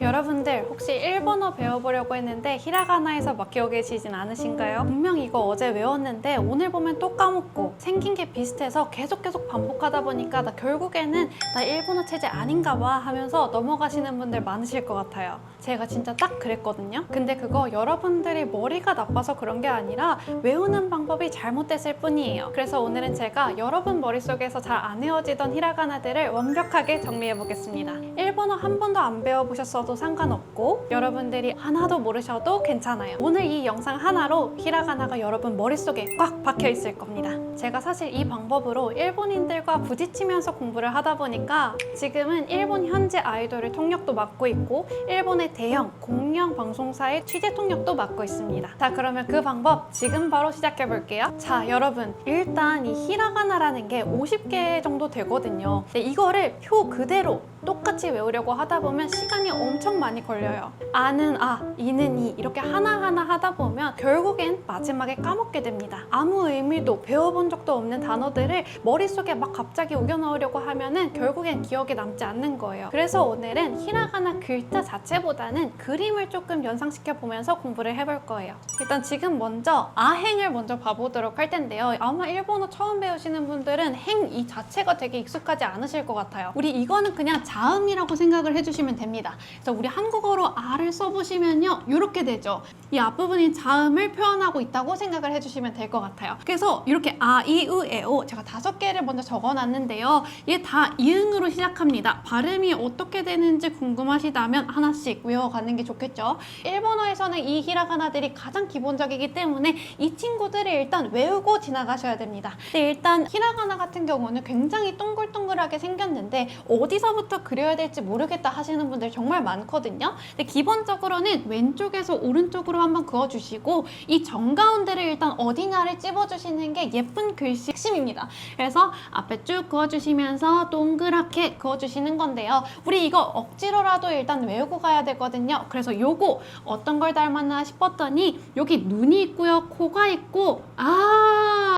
여러분들 혹시 일본어 배워보려고 했는데 히라가나에서 막히고 계시진 않으신가요? 분명 이거 어제 외웠는데 오늘 보면 또 까먹고 생긴 게 비슷해서 계속 반복하다 보니까 나 결국에는 나 일본어 체제 아닌가 봐 하면서 넘어가시는 분들 많으실 것 같아요. 제가 진짜 딱 그랬거든요. 근데 그거 여러분들이 머리가 나빠서 그런 게 아니라 외우는 방법이 잘못됐을 뿐이에요. 그래서 오늘은 제가 여러분 머릿속에서 잘 안 외워지던 히라가나들을 완벽하게 정리해 보겠습니다. 일본어 한 번도 안 배워보셨어도 상관없고 여러분들이 하나도 모르셔도 괜찮아요. 오늘 이 영상 하나로 히라가나가 여러분 머릿속에 꽉 박혀 있을 겁니다. 제가 사실 이 방법으로 일본인들과 부딪히면서 공부를 하다 보니까 지금은 일본 현지 아이돌의 통역도 맡고 있고 일본의 대형 공영 방송사의 취재 통역도 맡고 있습니다. 자, 그러면 그 방법 지금 바로 시작해 볼게요. 자, 여러분 일단 이 히라가나라는 게 50개 정도 되거든요. 근데 이거를 표 그대로 똑같이 외우려고 하다 보면 시간이 엄청 많이 걸려요. 아는 아, 이는 이 이렇게 하나하나 하다 보면 결국엔 마지막에 까먹게 됩니다. 아무 의미도 배워본 적도 없는 단어들을 머릿속에 막 갑자기 우겨 넣으려고 하면은 결국엔 기억에 남지 않는 거예요. 그래서 오늘은 히라가나 글자 자체보다는 그림을 조금 연상시켜 보면서 공부를 해볼 거예요. 일단 지금 먼저 아행을 먼저 봐보도록 할 텐데요. 아마 일본어 처음 배우시는 분들은 행 이 자체가 되게 익숙하지 않으실 것 같아요. 우리 이거는 그냥 자음이라고 생각을 해주시면 됩니다. 그래서 우리 한국어로 아를 써보시면요 이렇게 되죠. 이 앞부분이 자음을 표현하고 있다고 생각을 해주시면 될 것 같아요. 그래서 이렇게 아, 이, 으, 에, 오 제가 5개를 먼저 적어놨는데요. 얘 다 이응으로 시작합니다. 발음이 어떻게 되는지 궁금하시다면 하나씩 외워가는 게 좋겠죠. 일본어에서는 이 히라가나들이 가장 기본적이기 때문에 이 친구들을 일단 외우고 지나가셔야 됩니다. 근데 일단 히라가나 같은 경우는 굉장히 동글동글하게 생겼는데 어디서부터 그려야 될지 모르겠다 하시는 분들 정말 많거든요. 근데 기본적으로는 왼쪽에서 오른쪽으로 한번 그어주시고 이 정가운데를 일단 어디냐를 찝어주시는 게 예쁜 글씨 핵심입니다. 그래서 앞에 쭉 그어주시면서 동그랗게 그어주시는 건데요. 우리 이거 억지로라도 일단 외우고 가야 되거든요. 그래서 요거 어떤 걸 닮았나 싶었더니 여기 눈이 있고요. 코가 있고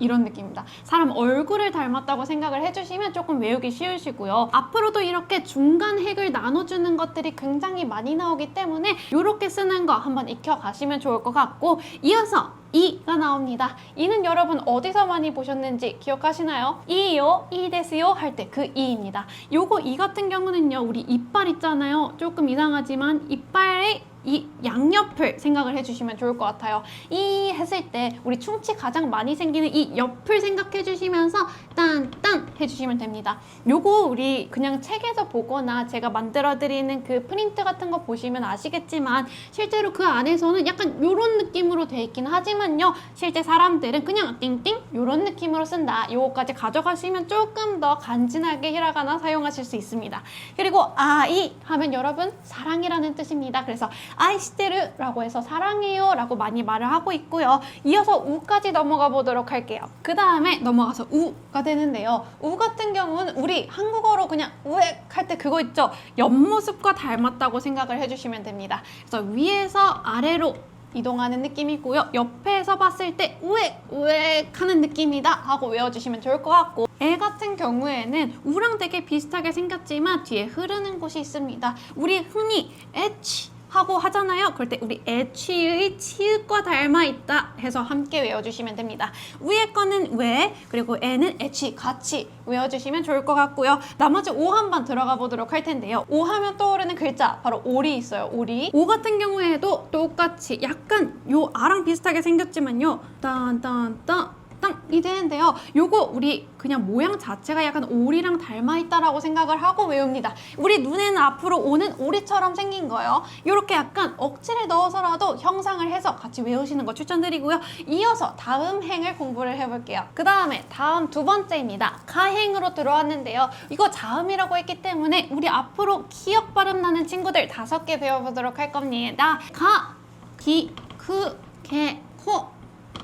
이런 느낌입니다. 사람 얼굴을 닮았다고 생각을 해주시면 조금 외우기 쉬우시고요. 앞으로도 이렇게 중간 핵을 나눠주는 것들이 굉장히 많이 나오기 때문에 이렇게 쓰는 거 한번 익혀가시면 좋을 것 같고 이어서 이가 나옵니다. 이는 여러분 어디서 많이 보셨는지 기억하시나요? 이요, 이 데스요 할 때 그 이입니다. 요거 이 같은 경우는요. 우리 이빨 있잖아요. 조금 이상하지만 이빨의 이 양옆을 생각을 해주시면 좋을 것 같아요. 이 했을 때 우리 충치 가장 많이 생기는 이 옆을 생각해 주시면서 딴딴 해주시면 됩니다. 요거 우리 그냥 책에서 보거나 제가 만들어 드리는 그 프린트 같은 거 보시면 아시겠지만 실제로 그 안에서는 약간 요런 느낌으로 돼 있긴 하지만요. 실제 사람들은 그냥 띵띵 요런 느낌으로 쓴다. 요거까지 가져가시면 조금 더 간지나게 히라가나 사용하실 수 있습니다. 그리고 아이 하면 여러분 사랑이라는 뜻입니다. 그래서 아이시테르라고 해서 사랑해요 라고 많이 말을 하고 있고요. 이어서 우까지 넘어가 보도록 할게요. 그 다음에 넘어가서 우가 되는데요. 우 같은 경우는 우리 한국어로 그냥 우엑 할 때 그거 있죠. 옆모습과 닮았다고 생각을 해주시면 됩니다. 그래서 위에서 아래로 이동하는 느낌이고요. 옆에서 봤을 때 우엑 우엑 하는 느낌이다 하고 외워주시면 좋을 것 같고 애 같은 경우에는 우랑 되게 비슷하게 생겼지만 뒤에 흐르는 곳이 있습니다. 우리 흔히 에치 하고 하잖아요. 그럴 때 우리 애취의 치읓과 닮아 있다 해서 함께 외워주시면 됩니다. 위에 거는 왜 그리고 애는 애취 같이 외워주시면 좋을 것 같고요. 나머지 오 한번 들어가 보도록 할 텐데요. 오 하면 떠오르는 글자 바로 오리 있어요. 오리. 오 같은 경우에도 똑같이 약간 요 아랑 비슷하게 생겼지만요. 딴딴딴 이 되는데요. 요거 우리 그냥 모양 자체가 약간 오리랑 닮아있다라고 생각을 하고 외웁니다. 우리 눈에는 앞으로 오는 오리처럼 생긴 거예요. 이렇게 약간 억지를 넣어서라도 형상을 해서 같이 외우시는 거 추천드리고요. 이어서 다음 행을 공부를 해볼게요. 그 다음에 다음 두 번째입니다. 가행으로 들어왔는데요. 이거 자음이라고 했기 때문에 우리 앞으로 기역 발음 나는 친구들 5개 배워보도록 할 겁니다. 가, 기, 그, 개, 코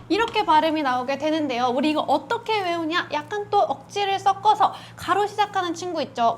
이렇게 발음이 나오게 되는데요. 우리 이거 어떻게 외우냐? 약간 또 억지를 섞어서 가로 시작하는 친구 있죠.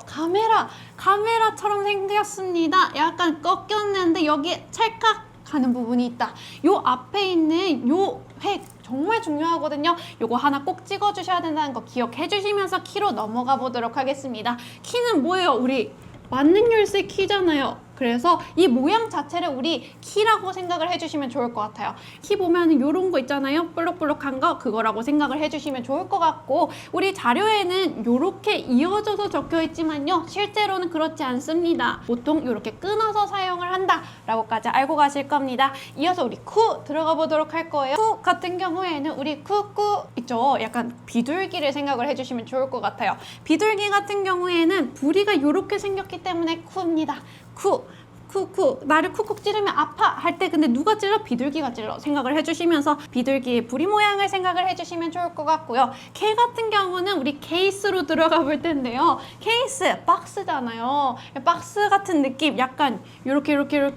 카메라처럼 생겼습니다. 약간 꺾였는데 여기에 찰칵 가는 부분이 있다. 요 앞에 있는 요 획 정말 중요하거든요. 요거 하나 꼭 찍어주셔야 된다는 거 기억해 주시면서 키로 넘어가 보도록 하겠습니다. 키는 뭐예요? 우리 만능 열쇠 키잖아요. 그래서 이 모양 자체를 우리 키라고 생각을 해주시면 좋을 것 같아요. 키 보면은 요런 거 있잖아요. 볼록볼록한 거, 그거라고 생각을 해주시면 좋을 것 같고, 우리 자료에는 요렇게 이어져서 적혀 있지만요, 실제로는 그렇지 않습니다. 보통 요렇게 끊어서 사용을 한다 라고까지 알고 가실 겁니다. 이어서 우리 쿠 들어가 보도록 할 거예요. 쿠 같은 경우에는 우리 쿠쿠 있죠? 약간 비둘기를 생각을 해주시면 좋을 것 같아요. 비둘기 같은 경우에는 부리가 요렇게 생겼기 때문에 쿠입니다. 쿠. 쿠쿠, 나를 쿡쿡 찌르면 아파 할 때 근데 누가 찔러? 비둘기가 찔러 생각을 해주시면서 비둘기의 부리 모양을 생각을 해주시면 좋을 것 같고요. K 같은 경우는 우리 케이스로 들어가 볼 텐데요. 케이스, 박스잖아요. 박스 같은 느낌, 약간 이렇게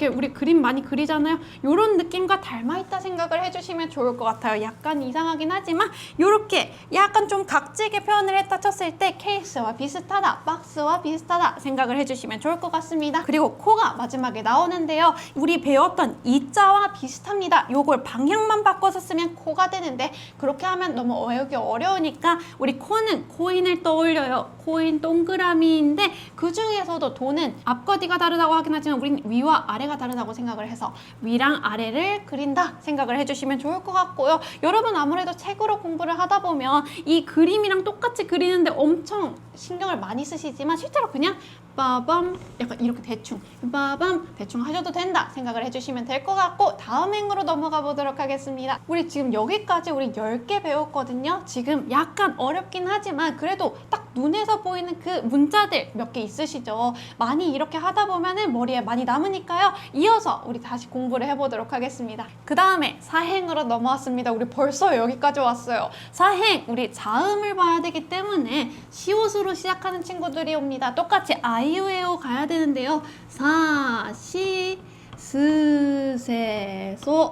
우리 그림 많이 그리잖아요. 이런 느낌과 닮아있다 생각을 해주시면 좋을 것 같아요. 약간 이상하긴 하지만 이렇게 약간 좀 각지게 표현을 했다 쳤을 때 케이스와 비슷하다, 박스와 비슷하다 생각을 해주시면 좋을 것 같습니다. 그리고 코가 마지막에 나오는데요. 우리 배웠던 이자와 비슷합니다. 요걸 방향만 바꿔서 쓰면 코가 되는데 그렇게 하면 너무 외우기 어려우니까 우리 코는 코인을 떠올려요. 코인 동그라미인데 그 중에서도 도는 앞과 뒤가 다르다고 하긴 하지만 우린 위와 아래가 다르다고 생각을 해서 위랑 아래를 그린다 생각을 해주시면 좋을 것 같고요. 여러분 아무래도 책으로 공부를 하다 보면 이 그림이랑 똑같이 그리는데 엄청 신경을 많이 쓰시지만 실제로 그냥 빠밤 약간 이렇게 대충 빠밤 대충 하셔도 된다 생각을 해주시면 될 것 같고, 다음 행으로 넘어가 보도록 하겠습니다. 우리 지금 여기까지 우리 10개 배웠거든요. 지금 약간 어렵긴 하지만 그래도 딱 눈에서 보이는 그 문자들 몇 개 있으시죠? 많이 이렇게 하다 보면은 머리에 많이 남으니까요. 이어서 우리 다시 공부를 해보도록 하겠습니다. 그 다음에 사행으로 넘어왔습니다. 우리 벌써 여기까지 왔어요. 사행, 우리 자음을 봐야 되기 때문에 시옷으로 시작하는 친구들이 옵니다. 똑같이 아이유에오 가야 되는데요. 사, 시, 스, 세, 소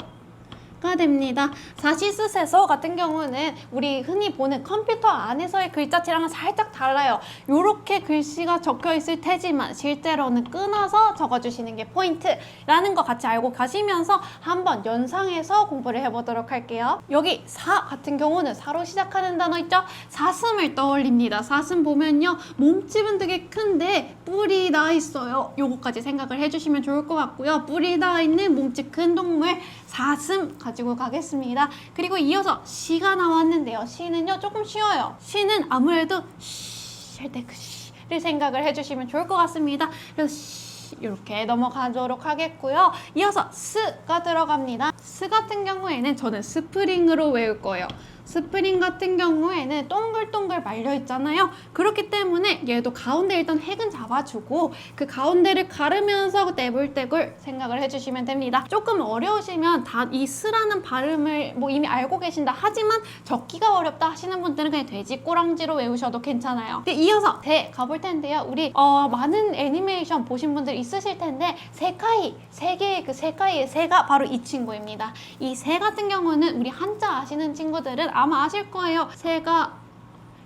가 됩니다. 사시스세서 같은 경우는 우리 흔히 보는 컴퓨터 안에서의 글자체랑은 살짝 달라요. 이렇게 글씨가 적혀 있을 테지만 실제로는 끊어서 적어주시는 게 포인트라는 거 같이 알고 가시면서 한번 연상해서 공부를 해보도록 할게요. 여기 사 같은 경우는 사로 시작하는 단어 있죠? 사슴을 떠올립니다. 사슴 보면요, 몸집은 되게 큰데 뿔이 나 있어요. 요거까지 생각을 해주시면 좋을 것 같고요. 뿔이 나 있는 몸집 큰 동물 사슴 가지고 가겠습니다. 그리고 이어서 시가 나왔는데요. 시는요 조금 쉬워요. 시는 아무래도 쉬 할 때 그 시를 생각을 해주시면 좋을 것 같습니다. 그래서 시 이렇게 넘어가도록 하겠고요. 이어서 스가 들어갑니다. 스 같은 경우에는 저는 스프링으로 외울 거예요. 스프링 같은 경우에는 동글동글 말려 있잖아요. 그렇기 때문에 얘도 가운데 일단 획은 잡아주고 그 가운데를 가르면서 떼굴떼굴 생각을 해주시면 됩니다. 조금 어려우시면 다 이 스라는 발음을 뭐 이미 알고 계신다 하지만 적기가 어렵다 하시는 분들은 그냥 돼지 꼬랑지로 외우셔도 괜찮아요. 이어서 대 가볼 텐데요. 우리 많은 애니메이션 보신 분들 있으실 텐데 세카이, 세 개의 그 세카이의 세가 바로 이 친구입니다. 이 세 같은 경우는 우리 한자 아시는 친구들은 아마 아실 거예요. 새가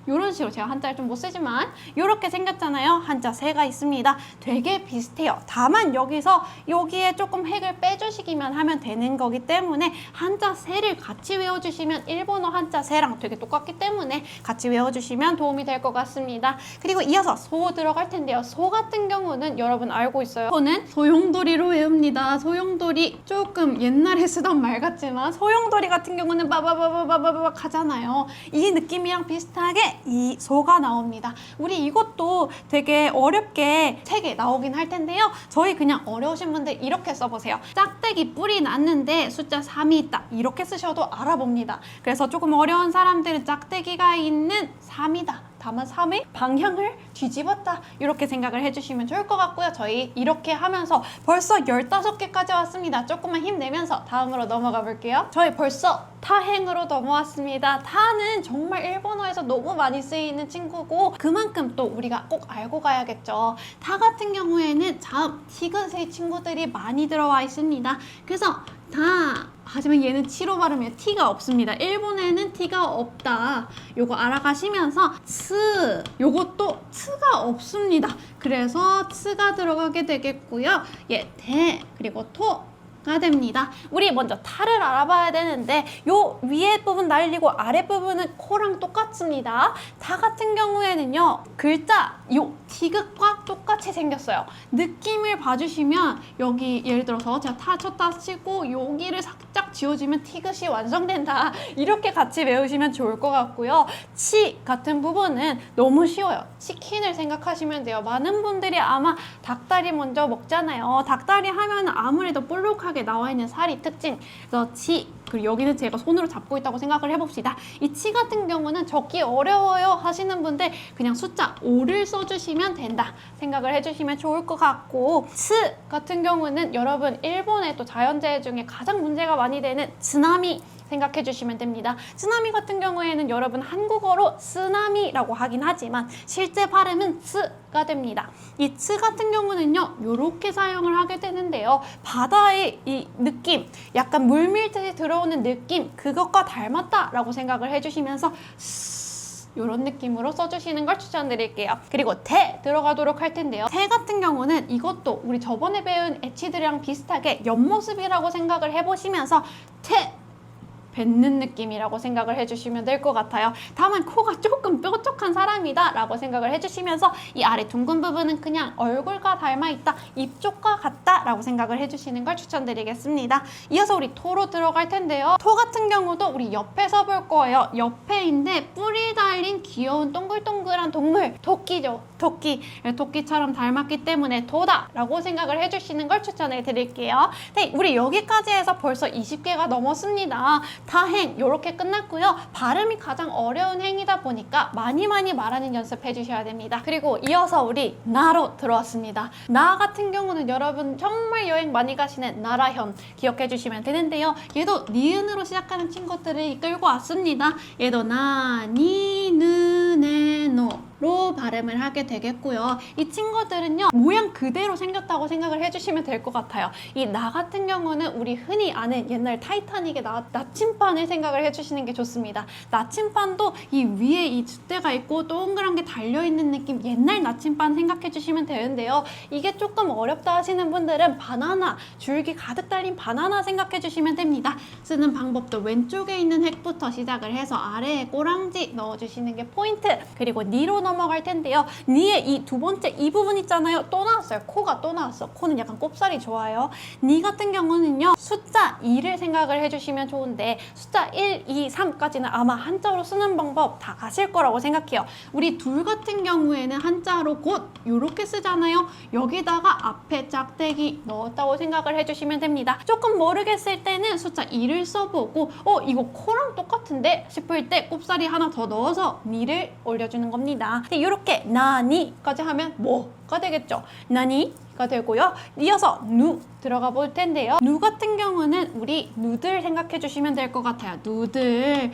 이런 식으로, 제가 한자를 좀 못 쓰지만 이렇게 생겼잖아요. 한자 새가 있습니다. 되게 비슷해요. 다만 여기에 조금 획을 빼주시기만 하면 되는 거기 때문에 한자 새를 같이 외워주시면 일본어 한자 새랑 되게 똑같기 때문에 같이 외워주시면 도움이 될 것 같습니다. 그리고 이어서 소 들어갈 텐데요. 소 같은 경우는 여러분 알고 있어요. 소는 소용돌이로 외웁니다. 소용돌이 조금 옛날에 쓰던 말 같지만 소용돌이 같은 경우는 바바바바바바바 가잖아요. 이 느낌이랑 비슷하게 이 소가 나옵니다. 우리 이것도 되게 어렵게 책에 나오긴 할 텐데요. 저희 그냥 어려우신 분들 이렇게 써보세요. 짝대기 뿔이 났는데 숫자 3이 있다. 이렇게 쓰셔도 알아봅니다. 그래서 조금 어려운 사람들은 짝대기가 있는 3이다. 다만 3의 방향을 뒤집었다. 이렇게 생각을 해주시면 좋을 것 같고요. 저희 이렇게 하면서 벌써 15개까지 왔습니다. 조금만 힘내면서 다음으로 넘어가 볼게요. 저희 벌써 타행으로 넘어왔습니다. 타는 정말 일본어에서 너무 많이 쓰이는 친구고 그만큼 또 우리가 꼭 알고 가야겠죠. 타 같은 경우에는 자음, 티귿의 친구들이 많이 들어와 있습니다. 그래서 다 하지만 얘는 치로 발음이에요. T가 없습니다. 일본에는 T가 없다. 요거 알아가시면서 츠, 요것도 트가 없습니다. 그래서 트가 들어가게 되겠고요. 예, 대, 그리고 토, 가 됩니다. 우리 먼저 타를 알아봐야 되는데 요 위에 부분 날리고 아래 부분은 코랑 똑같습니다. 타 같은 경우에는요. 글자 요 티귿과 똑같이 생겼어요. 느낌을 봐주시면 여기 예를 들어서 제가 타 쳤다 치고 여기를 살짝 지워주면 티귿이 완성된다. 이렇게 같이 외우시면 좋을 것 같고요. 치 같은 부분은 너무 쉬워요. 치킨을 생각하시면 돼요. 많은 분들이 아마 닭다리 먼저 먹잖아요. 닭다리 하면 아무래도 볼록하게 나와 있는 살이 특징. 그래서 치, 그리고 여기는 제가 손으로 잡고 있다고 생각을 해봅시다. 이 치 같은 경우는 적기 어려워요 하시는 분들 그냥 숫자 5를 써주시면 된다 생각을 해주시면 좋을 것 같고, 츠 같은 경우는 여러분 일본의 또 자연재해 중에 가장 문제가 많이 되는 쓰나미 생각해 주시면 됩니다. 쓰나미 같은 경우에는 여러분 한국어로 쓰나미라고 하긴 하지만 실제 발음은 쓰가 됩니다. 이 츠 같은 경우는요, 이렇게 사용을 하게 되는데요. 바다의 이 느낌, 약간 물밀듯이 들어오는 느낌, 그것과 닮았다라고 생각을 해주시면서 이런 느낌으로 써주시는 걸 추천드릴게요. 그리고 태 들어가도록 할 텐데요. 태 같은 경우는 이것도 우리 저번에 배운 애치들이랑 비슷하게 옆모습이라고 생각을 해보시면서 태 뱉는 느낌이라고 생각을 해주시면 될 것 같아요. 다만 코가 조금 뾰족한 사람이다 라고 생각을 해주시면서 이 아래 둥근 부분은 그냥 얼굴과 닮아있다, 입 쪽과 같다 라고 생각을 해주시는 걸 추천드리겠습니다. 이어서 우리 토로 들어갈 텐데요. 토 같은 경우도 우리 옆에서 볼 거예요. 옆에인데 뿔이 달린 귀여운 동글동글한 동물, 토끼죠. 토끼. 토끼처럼 닮았기 때문에 토다 라고 생각을 해주시는 걸 추천해 드릴게요. 네, 우리 여기까지 해서 벌써 20개가 넘었습니다. 타행 이렇게 끝났고요. 발음이 가장 어려운 행이다 보니까 많이 말하는 연습해 주셔야 됩니다. 그리고 이어서 우리 나로 들어왔습니다. 나 같은 경우는 여러분 정말 여행 많이 가시는 나라현 기억해 주시면 되는데요. 얘도 니은으로 시작하는 친구들을 이끌고 왔습니다. 얘도 나, 니, 느, 네, 노로 발음을 하게 되겠고요. 이 친구들은요, 모양 그대로 생겼다고 생각을 해주시면 될 것 같아요. 이 나 같은 경우는 우리 흔히 아는 옛날 타이타닉에 나왔던 나침반을 생각을 해주시는 게 좋습니다. 나침반도 이 위에 이 줏대가 있고 동그란 게 달려있는 느낌, 옛날 나침반 생각해 주시면 되는데요. 이게 조금 어렵다 하시는 분들은 바나나, 줄기 가득 달린 바나나 생각해 주시면 됩니다. 쓰는 방법도 왼쪽에 있는 획부터 시작을 해서 아래에 꼬랑지 넣어주시는 게 포인트. 그리고 니로 넘어갈 텐데요. 니의 이 두 번째 이 부분 있잖아요. 또 나왔어요. 코가 또 나왔어. 코는 약간 꼽살이 좋아요. 니 같은 경우는요, 숫자 2를 생각을 해주시면 좋은데 숫자 1, 2, 3까지는 아마 한자로 쓰는 방법 다 아실 거라고 생각해요. 우리 둘 같은 경우에는 한자로 곧 이렇게 쓰잖아요. 여기다가 앞에 짝대기 넣었다고 생각을 해주시면 됩니다. 조금 모르겠을 때는 숫자 2를 써보고 이거 코랑 똑같은데 싶을 때 꼽살이 하나 더 넣어서 니를 올려주는 겁니다. 이렇게 나니까지 하면 뭐가 되겠죠? 나니가 되고요. 이어서 누 들어가 볼 텐데요. 누 같은 경우는 우리 누들 생각해 주시면 될 것 같아요. 누들.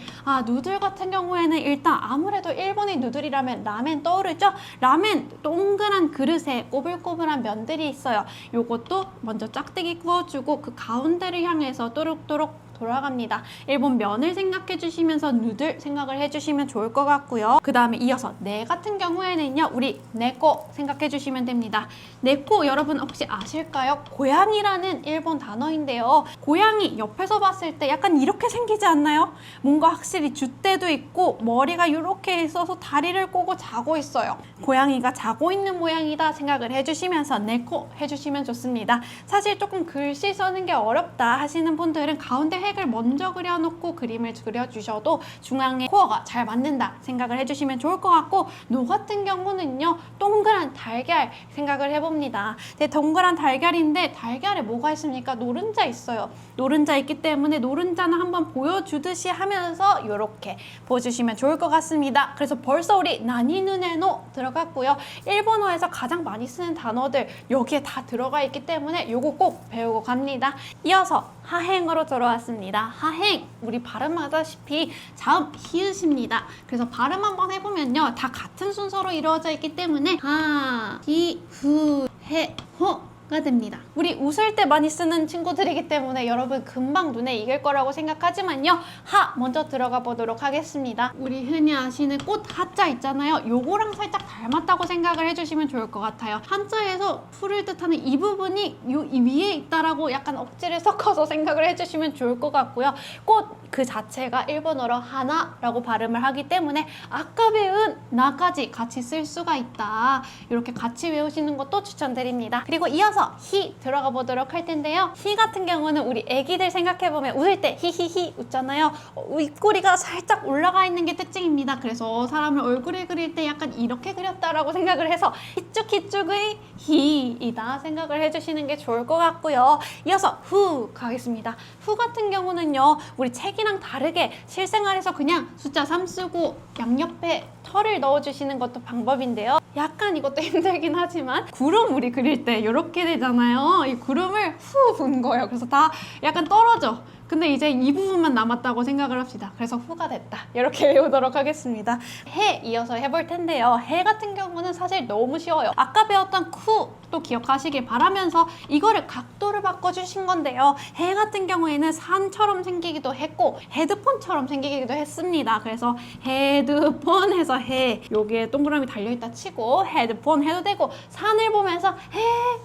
누들 같은 경우에는 일단 아무래도 일본의 누들이라면 라멘 떠오르죠? 라멘 동그란 그릇에 꼬불꼬불한 면들이 있어요. 요것도 먼저 짝대기 구워주고 그 가운데를 향해서 또록또록 돌아갑니다. 일본 면을 생각해 주시면서 누들 생각을 해주시면 좋을 것 같고요. 그 다음에 이어서 네 같은 경우에는요, 우리 네코 생각해 주시면 됩니다. 네코 여러분 혹시 아실까요? 고양이라는 일본 단어인데요. 고양이 옆에서 봤을 때 약간 이렇게 생기지 않나요? 뭔가 확실히 줏대도 있고 머리가 이렇게 있어서 다리를 꼬고 자고 있어요. 고양이가 자고 있는 모양이다 생각을 해주시면서 네코 해주시면 좋습니다. 사실 조금 글씨 써는 게 어렵다 하시는 분들은 가운데 획을 먼저 그려놓고 그림을 그려주셔도 중앙에 코어가 잘 맞는다 생각을 해주시면 좋을 것 같고, 노 같은 경우는요, 동그란 달걀 생각을 해봅니다. 네, 동그란 달걀인데 달걀에 뭐가 있습니까? 노른자 있어요. 노른자 있기 때문에 노른자는 한번 보여주듯이 하면서 이렇게 보여주시면 좋을 것 같습니다. 그래서 벌써 우리 나니누네노 들어갔고요. 일본어에서 가장 많이 쓰는 단어들 여기에 다 들어가 있기 때문에 요거 꼭 배우고 갑니다. 이어서 하행으로 들어왔습니다. 하행, 우리 발음하다시피 자음 히읗입니다. 그래서 발음 한번 해보면요, 다 같은 순서로 이루어져 있기 때문에 하, 히, 후, 해, 호 가 됩니다. 우리 웃을 때 많이 쓰는 친구들이기 때문에 여러분 금방 눈에 익을 거라고 생각하지만요. 하 먼저 들어가 보도록 하겠습니다. 우리 흔히 아시는 꽃 하자 있잖아요. 요거랑 살짝 닮았다고 생각을 해주시면 좋을 것 같아요. 한자에서 풀을 뜻하는 이 부분이 이 위에 있다라고 약간 억지를 섞어서 생각을 해주시면 좋을 것 같고요. 꽃 그 자체가 일본어로 하나라고 발음을 하기 때문에 아까 배운 나까지 같이 쓸 수가 있다. 이렇게 같이 외우시는 것도 추천드립니다. 그리고 이어서 히 들어가 보도록 할 텐데요. 히 같은 경우는 우리 애기들 생각해보면 웃을 때 히히히 웃잖아요. 입꼬리가 살짝 올라가 있는 게 특징입니다. 그래서 사람을 얼굴에 그릴 때 약간 이렇게 그렸다라고 생각을 해서 히쭉히쭉의 히이다 생각을 해주시는 게 좋을 것 같고요. 이어서 후 가겠습니다. 후 같은 경우는요. 우리 책이랑 다르게 실생활에서 그냥 숫자 3 쓰고 양옆에 털을 넣어주시는 것도 방법인데요. 약간 이것도 힘들긴 하지만 구름 우리 그릴 때 이렇게 되잖아요. 이 구름을 후 분 거예요. 그래서 다 약간 떨어져. 근데 이제 이 부분만 남았다고 생각을 합시다. 그래서 후가 됐다. 이렇게 외우도록 하겠습니다. 해 이어서 해볼 텐데요. 해 같은 경우는 사실 너무 쉬워요. 아까 배웠던 쿠도 기억하시길 바라면서 이거를 각도를 바꿔주신 건데요. 해 같은 경우에는 산처럼 생기기도 했고 헤드폰처럼 생기기도 했습니다. 그래서 헤드폰 해서 해 여기에 동그라미 달려있다 치고 헤드폰 해도 되고 산을 보면서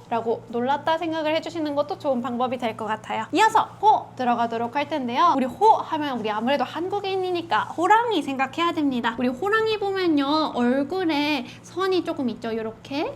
해라고 놀랐다 생각을 해주시는 것도 좋은 방법이 될 것 같아요. 이어서 호 들어가도록 할 텐데요. 우리 호 하면 우리 아무래도 한국인이니까 호랑이 생각해야 됩니다. 우리 호랑이 보면요. 얼굴에 선이 조금 있죠. 이렇게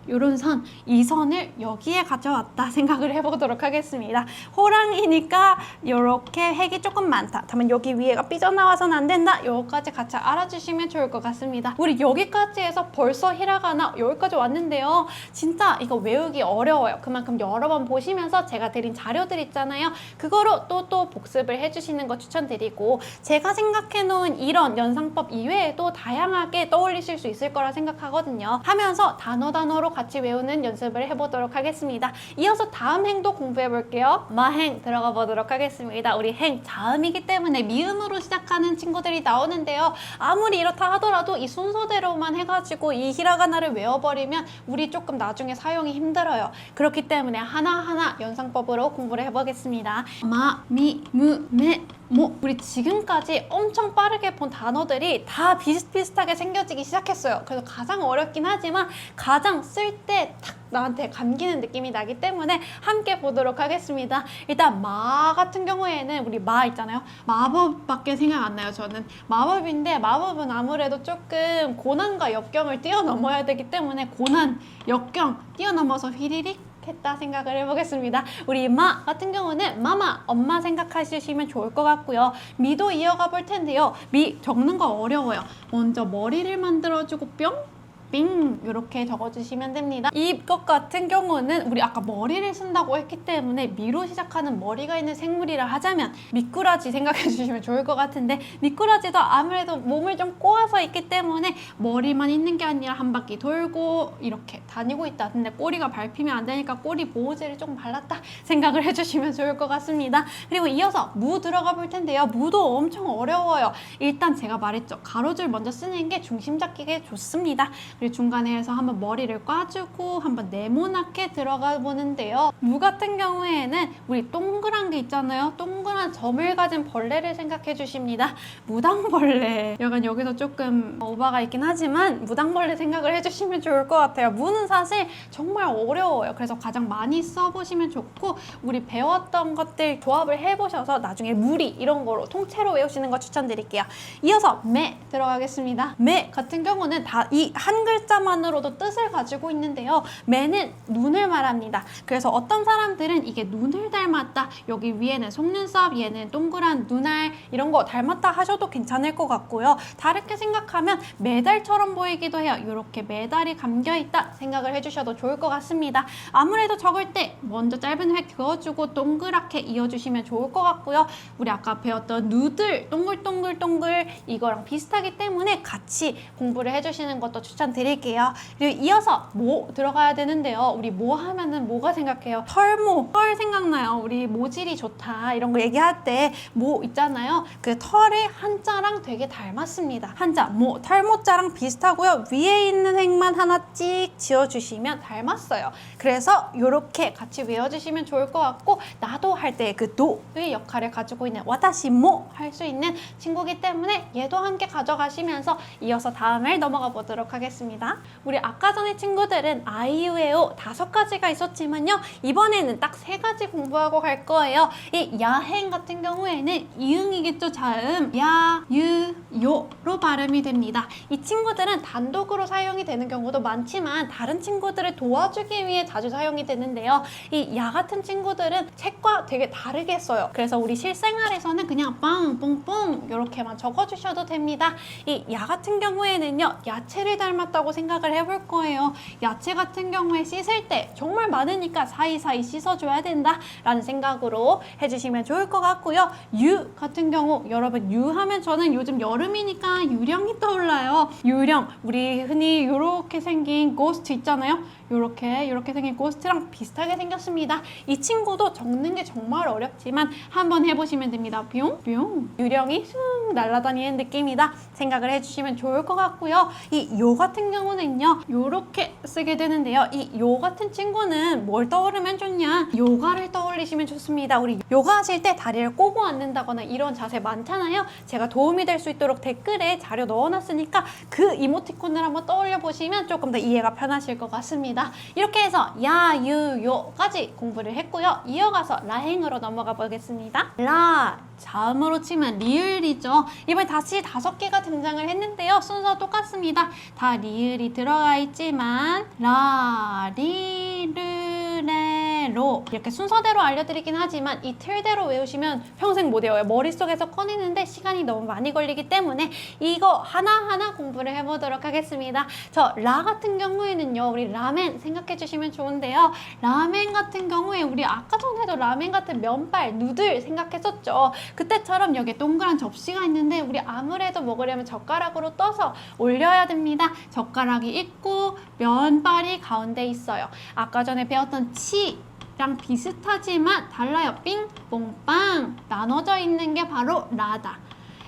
요런 선, 이 선을 여기에 가져왔다 생각을 해보도록 하겠습니다. 호랑이니까 요렇게 핵이 조금 많다. 다만 여기 위에가 삐져나와서는 안 된다. 요거까지 같이 알아주시면 좋을 것 같습니다. 우리 여기까지 해서 벌써 히라가나 여기까지 왔는데요. 진짜 이거 외우기 어려워요. 그만큼 여러 번 보시면서 제가 드린 자료들 있잖아요. 그거로 또 복습을 해주시는 거 추천드리고 제가 생각해놓은 이런 연상법 이외에도 다양하게 떠올리실 수 있을 거라 생각하거든요. 하면서 단어로 같이 외우는 연습을 해보도록 하겠습니다. 이어서 다음 행도 공부해 볼게요. 마행 들어가 보도록 하겠습니다. 우리 행 자음이기 때문에 미음으로 시작하는 친구들이 나오는데요. 아무리 이렇다 하더라도 이 순서대로만 해가지고 이 히라가나를 외워버리면 우리 조금 나중에 사용이 힘들어요. 그렇기 때문에 하나하나 연상법으로 공부를 해보겠습니다. 마, 미, 무, 메, 모. 우리 지금까지 엄청 빠르게 본 단어들이 다 비슷비슷하게 생겨지기 시작했어요. 그래서 가장 어렵긴 하지만 가장 쓸 때 탁 나한테 감기는 느낌이 나기 때문에 함께 보도록 하겠습니다. 일단 마 같은 경우에는 우리 마 있잖아요. 마법밖에 생각 안 나요. 저는 마법인데 마법은 아무래도 조금 고난과 역경을 뛰어넘어야 되기 때문에 고난, 역경 뛰어넘어서 휘리릭 했다 생각을 해보겠습니다. 우리 마 같은 경우는 마마, 엄마 생각하시면 좋을 것 같고요. 미도 이어가 볼 텐데요. 미 적는 거 어려워요. 먼저 머리를 만들어주고 뿅 빙 이렇게 적어주시면 됩니다. 이것 같은 경우는 우리 아까 머리를 쓴다고 했기 때문에 미로 시작하는 머리가 있는 생물이라 하자면 미꾸라지 생각해 주시면 좋을 것 같은데 미꾸라지도 아무래도 몸을 좀 꼬아서 있기 때문에 머리만 있는 게 아니라 한 바퀴 돌고 이렇게 다니고 있다. 근데 꼬리가 밟히면 안 되니까 꼬리 보호제를 조금 발랐다 생각을 해주시면 좋을 것 같습니다. 그리고 이어서 무 들어가 볼 텐데요. 무도 엄청 어려워요. 일단 제가 말했죠. 가로줄 먼저 쓰는 게 중심 잡기에 좋습니다. 그리고 중간에 해서 한번 머리를 꽈주고 한번 네모나게 들어가 보는데요. 무 같은 경우에는 우리 동그란 게 있잖아요. 동그란 점을 가진 벌레를 생각해 주십니다. 무당벌레. 약간 여기서 조금 오바가 있긴 하지만 무당벌레 생각을 해주시면 좋을 것 같아요. 무는 사실 정말 어려워요. 그래서 가장 많이 써보시면 좋고 우리 배웠던 것들 조합을 해보셔서 나중에 무리 이런 거로 통째로 외우시는 거 추천드릴게요. 이어서 매 들어가겠습니다. 매 같은 경우는 다 이 한 글자만으로도 뜻을 가지고 있는데요. 매는 눈을 말합니다. 그래서 어떤 사람들은 이게 눈을 닮았다. 여기 위에는 속눈썹, 얘는 동그란 눈알 이런 거 닮았다 하셔도 괜찮을 것 같고요. 다르게 생각하면 메달처럼 보이기도 해요. 이렇게 메달이 감겨있다 생각을 해주셔도 좋을 것 같습니다. 아무래도 적을 때 먼저 짧은 획 그어주고 동그랗게 이어주시면 좋을 것 같고요. 우리 아까 배웠던 누들 동글동글동글 이거랑 비슷하기 때문에 같이 공부를 해주시는 것도 추천드릴게요. 그리고 이어서 모 들어가야 되는데요. 우리 모 하면은 뭐가 생각해요? 털모, 털 생각나요. 우리 모질이 좋다 이런 거 얘기할 때 모 있잖아요. 그 털의 한자랑 되게 닮았습니다. 한자 모, 털모자랑 비슷하고요. 위에 있는 획만 하나 찍 지어주시면 닮았어요. 그래서 이렇게 같이 외워주시면 좋을 것 같고 나도 할 때 그 도의 역할을 가지고 있는 와타시모 할 수 있는 친구기 때문에 얘도 함께 가져가시면서 이어서 다음을 넘어가 보도록 하겠습니다. 우리 아까 전에 친구들은 아이유에오 5가지가 있었지만요. 이번에는 딱 3가지 공부하고 갈 거예요. 이 야행 같은 경우에는 이응이겠죠. 자음 야, 유, 요로 발음이 됩니다. 이 친구들은 단독으로 사용이 되는 경우도 많지만 다른 친구들을 도와주기 위해 자주 사용이 되는데요. 이 야 같은 친구들은 책과 되게 다르게 써요. 그래서 우리 실생활에서는 그냥 빵, 뽕뽕 이렇게만 적어주셔도 됩니다. 이 야 같은 경우에는요. 야채를 닮았다고 생각을 해볼 거예요. 야채 같은 경우에 씻을 때 정말 많으니까 사이사이 씻어줘야 된다 라는 생각으로 해주시면 좋을 것 같고요. 유 같은 경우 여러분 유 하면 저는 요즘 여름이니까 유령이 떠올라요. 유령 우리 흔히 이렇게 생긴 고스트 있잖아요. 이렇게 생긴 고스트랑 비슷하게 생겼습니다. 이 친구도 적는 게 정말 어렵지만 한번 해보시면 됩니다. 뿅 뿅 유령이 쑥 날아다니는 느낌이다 생각을 해주시면 좋을 것 같고요. 이 요 같은 경우는요. 이렇게 쓰게 되는데요. 이 요 같은 친구는 뭘 떠오르면 좋냐? 요가를 떠올리시면 좋습니다. 우리 요가 하실 때 다리를 꼬고 앉는다거나 이런 자세 많잖아요. 제가 도움이 될 수 있도록 댓글에 자료 넣어놨으니까 그 이모티콘을 한번 떠올려 보시면 조금 더 이해가 편하실 것 같습니다. 이렇게 해서 야, 유, 요까지 공부를 했고요. 이어가서 라행으로 넘어가 보겠습니다. 라, 자음으로 치면 리을이죠. 이번에 다시 5개가 등장을 했는데요. 순서 똑같습니다. 다 리을이 들어가 있지만 라, 리, 르, 레, 로 이렇게 순서대로 알려드리긴 하지만 이 틀대로 외우시면 평생 못 외워요. 머릿속에서 꺼내는데 시간이 너무 많이 걸리기 때문에 이거 하나하나 공부를 해보도록 하겠습니다. 저 라 같은 경우에는요. 우리 라멘 생각해 주시면 좋은데요. 라멘 같은 경우에 우리 아까 전에도 라멘 같은 면발, 누들 생각했었죠. 그때처럼 여기에 동그란 접시가 있는데 우리 아무래도 먹으려면 젓가락으로 떠서 올려야 됩니다. 젓가락이 있고 면발이 가운데 있어요. 아까 전에 배웠던 치랑 비슷하지만 달라요. 삥, 뽕, 빵 나눠져 있는 게 바로 라다.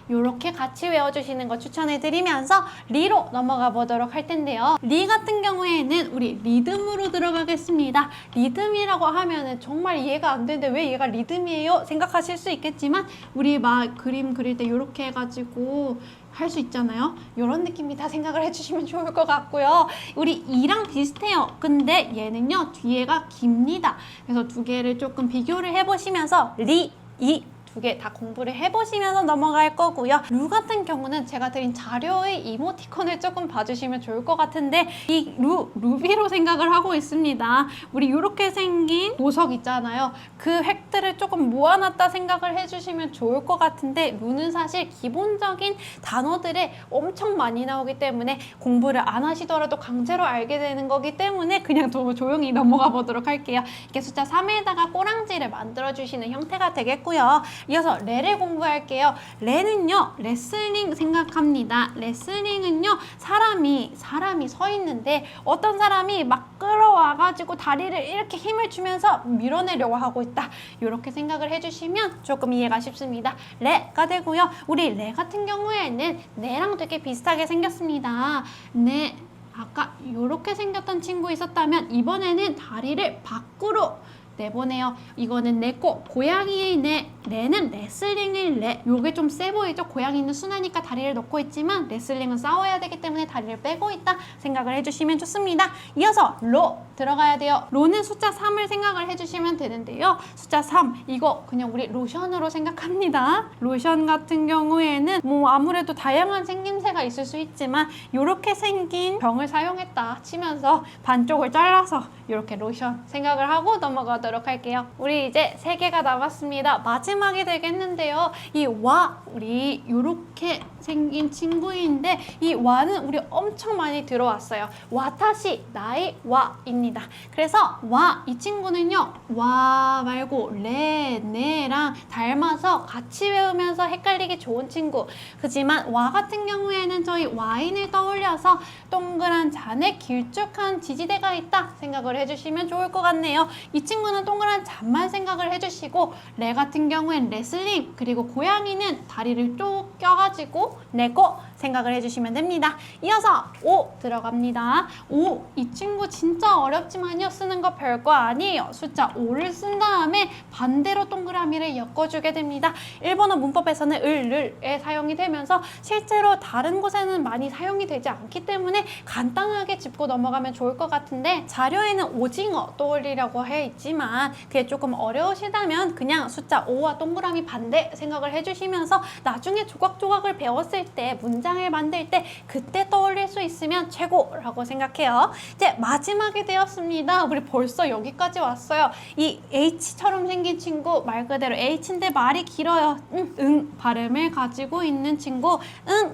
이렇게 같이 외워주시는 거 추천해드리면서 리로 넘어가 보도록 할 텐데요. 리 같은 경우에는 우리 리듬으로 들어가겠습니다. 리듬이라고 하면은 정말 이해가 안 되는데 왜 얘가 리듬이에요? 생각하실 수 있겠지만 우리 막 그림 그릴 때 이렇게 해가지고 할 수 있잖아요. 이런 느낌이다 생각을 해주시면 좋을 것 같고요. 우리 이랑 비슷해요. 근데 얘는요 뒤에가 깁니다. 그래서 두 개를 조금 비교를 해보시면서 리, 이 2개 다 공부를 해보시면서 넘어갈 거고요. 루 같은 경우는 제가 드린 자료의 이모티콘을 조금 봐주시면 좋을 것 같은데 이 루비로 생각을 하고 있습니다. 우리 이렇게 생긴 보석 있잖아요. 그 획들을 조금 모아놨다 생각을 해주시면 좋을 것 같은데 루는 사실 기본적인 단어들에 엄청 많이 나오기 때문에 공부를 안 하시더라도 강제로 알게 되는 거기 때문에 그냥 조용히 넘어가 보도록 할게요. 이렇게 숫자 3에다가 꼬랑지를 만들어주시는 형태가 되겠고요. 이어서 레를 공부할게요. 레는요 레슬링 생각합니다. 레슬링은요 사람이 서 있는데 어떤 사람이 막 끌어와가지고 다리를 이렇게 힘을 주면서 밀어내려고 하고 있다. 이렇게 생각을 해주시면 조금 이해가 쉽습니다. 레가 되고요. 우리 레 같은 경우에는 네랑 되게 비슷하게 생겼습니다. 네. 아까 이렇게 생겼던 친구 있었다면 이번에는 다리를 밖으로 내보내요. 이거는 내꼬 고양이의 내, 레는 레슬링의 레. 요게 좀 세 보이죠? 고양이는 순하니까 다리를 넣고 있지만 레슬링은 싸워야 되기 때문에 다리를 빼고 있다 생각을 해주시면 좋습니다. 이어서 로 들어가야 돼요. 로는 숫자 3을 생각을 해주시면 되는데요. 숫자 3 이거 그냥 우리 로션으로 생각합니다. 로션 같은 경우에는 뭐 아무래도 다양한 생김새가 있을 수 있지만 이렇게 생긴 병을 사용했다 치면서 반쪽을 잘라서 이렇게 로션 생각을 하고 넘어가도록 할게요. 우리 이제 3개가 남았습니다. 마지막이 되겠는데요. 이 와, 우리 이렇게 생긴 친구인데 이 와는 우리 엄청 많이 들어왔어요. 와타시, 나의 와입니다. 그래서 와, 이 친구는요. 와 말고 레, 네랑 닮아서 같이 외우면서 헷갈리기 좋은 친구. 그지만 와 같은 경우에는 저희 와인을 떠올려서 동그란 잔에 길쭉한 지지대가 있다 생각을 해주시면 좋을 것 같네요. 이 친구는 동그란 잔만 생각을 해주시고 레 같은 경우엔 레슬링 그리고 고양이는 다리를 쭉 껴가지고 내고 생각을 해주시면 됩니다. 이어서 오 들어갑니다. 오, 이 친구 진짜 어렵지만요. 쓰는 거 별거 아니에요. 숫자 5를 쓴 다음에 반대로 동그라미를 엮어주게 됩니다. 일본어 문법에서는 을에 사용이 되면서 실제로 다른 곳에는 많이 사용이 되지 않기 때문에 간단하게 짚고 넘어가면 좋을 것 같은데 자료에는 오징어 떠올리려고 해 있지만 그게 조금 어려우시다면 그냥 숫자 5와 동그라미 반대 생각을 해주시면서 나중에 조각조각을 배웠을 때 문장을 만들 때 그때 떠올릴 수 있으면 최고라고 생각해요. 이제 마지막이 되었습니다. 우리 벌써 여기까지 왔어요. 이 H처럼 생긴 친구 말 그대로 H인데 말이 길어요. 응 발음을 가지고 있는 친구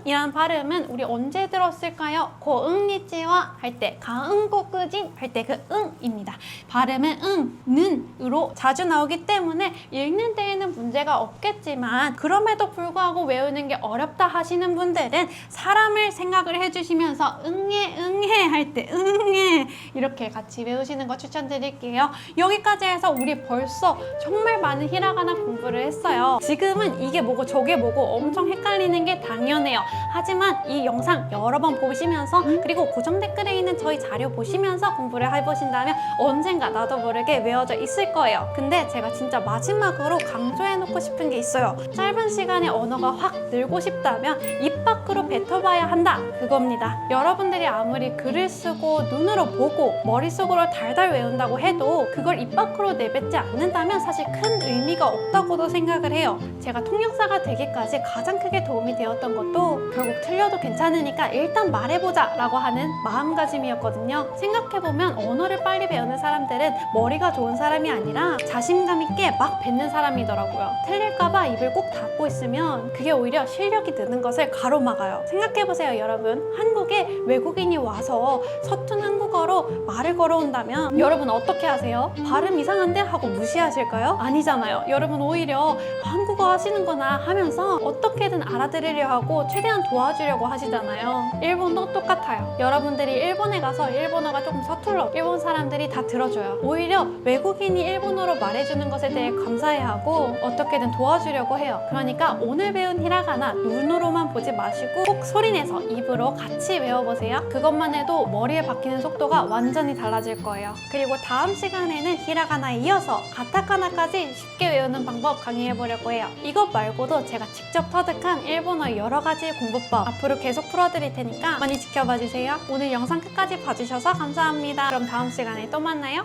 이란 발음은 우리 언제 들었을까요? 고응리지와 할 때 가응고끄진 할 때 그 응입니다. 발음은 는으로 자주 나오기 때문에 읽는 데에는 문제가 없겠지만 그럼에도 불구하고 외우는 게 어렵다 하시는 분들은 사람을 생각을 해주시면서 응해 할 때 응해 이렇게 같이 외우시는 거 추천드릴게요. 여기까지 해서 우리 벌써 정말 많은 히라가나 공부를 했어요. 지금은 이게 뭐고 저게 뭐고 엄청 헷갈리는 게 당연해요. 하지만 이 영상 여러 번 보시면서 그리고 고정 댓글에 있는 저희 자료 보시면서 공부를 해보신다면 언젠가 나도 모르게 외워져 있을 거예요. 근데 제가 진짜 마지막으로 강조해놓고 싶은 게 있어요. 짧은 시간에 언어가 확 늘고 싶다면 입 밖으로 뱉어봐야 한다. 그겁니다. 여러분들이 아무리 글을 쓰고 눈으로 보고 머릿속으로 달달 외운다고 해도 그걸 입 밖으로 내뱉지 않는다면 사실 큰 의미가 없다고도 생각을 해요. 제가 통역사가 되기까지 가장 크게 도움이 되었던 것도 결국 틀려도 괜찮으니까 일단 말해보자 라고 하는 마음가짐이었거든요. 생각해보면 언어를 빨리 배우는 사람들은 머리가 좋은 사람이 아니라 자신감 있게 막 뱉는 사람이더라고요. 틀릴까봐 입을 꼭 닫고 있으면 그게 오히려 실력이 느는 것을 가로막아요. 생각해보세요 여러분. 한국에 외국인이 와서 서툰 한국어로 말을 걸어온다면 여러분 어떻게 하세요? 발음 이상한데? 하고 무시하실까요? 아니잖아요. 여러분 오히려 한국어 하시는구나 하면서 어떻게든 알아들으려 하고 최대한 도와주려고 하시잖아요. 일본도 똑같아요. 여러분들이 일본에 가서 일본어가 조금 서툴러 일본 사람들이 다 들어줘요. 오히려 외국인이 일본어로 말해주는 것에 대해 감사해하고 어떻게든 도와주려고 해요. 그러니까 오늘 배운 히라가나 눈으로만 보지 마시고 꼭 소리내서 입으로 같이 외워보세요. 그것만 해도 머리에 박히는 속도가 완전히 달라질 거예요. 그리고 다음 시간에는 히라가나에 이어서 가타카나까지 쉽게 외우는 방법 강의해보려고 해요. 이것 말고도 제가 직접 터득한 일본어 여러 가지 공부법 앞으로 계속 풀어드릴 테니까 많이 지켜봐주세요. 오늘 영상 끝까지 봐주셔서 감사합니다. 그럼 다음 시간에 또 만나요.